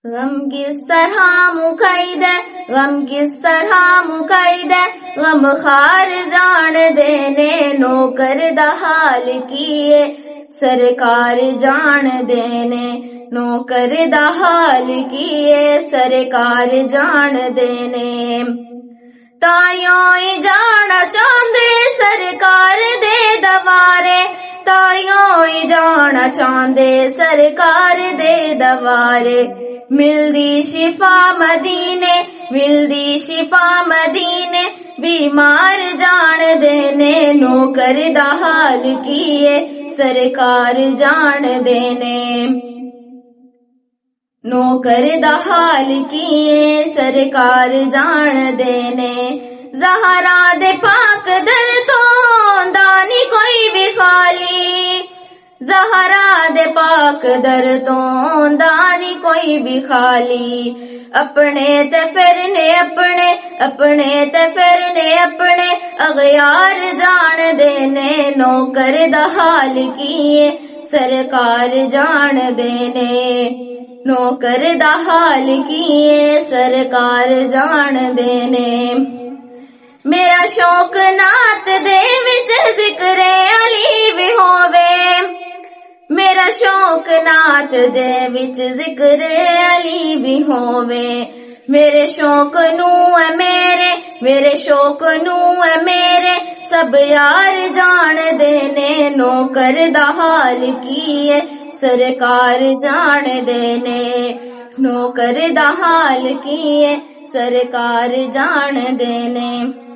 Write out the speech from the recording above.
गम किस तरह मुकैदे, गम किस तरह मुकैदे, गम खार जान देने नौकर दा हाल किए, सरकार जान देने नौकर दा हाल किए, सरकार जान देने। ताइयों ही जाना चाहते सरकार दे दवारे, ताइयों ही जाना चाहते सरकार दे दवारे। मिलदी शिफा मदीने, मिलदी शिफा मदीने, बीमार जान देने नौकर दा हाल किए, सरकार जान देने। नौकर दा हाल किए, सरकार जान देने। ज़हरा दे पाक दर तो दानी कोई भी खाली, ज़हरा दे पाक दर तो दानी कोई भी खाली। अपने ते फिरने अपने, अपने ते फिरने अपने, अगयार जान देने नौकर दा हाल किए, सरकार जान देने। नौकर दा हाल किए, सरकार जान देने। मेरा शौक नात दे विच जिक्रे अली भी होवे, मेरा शौक नात दे विच जिक्रे अली भी होवे। मेरे शौक नू है मेरे, मेरे शौक नू है मेरे, सब यार जान देने नौकर दा हाल किए, सरकार जान देने। नौकर दा हाल किए, सरकार जान देने।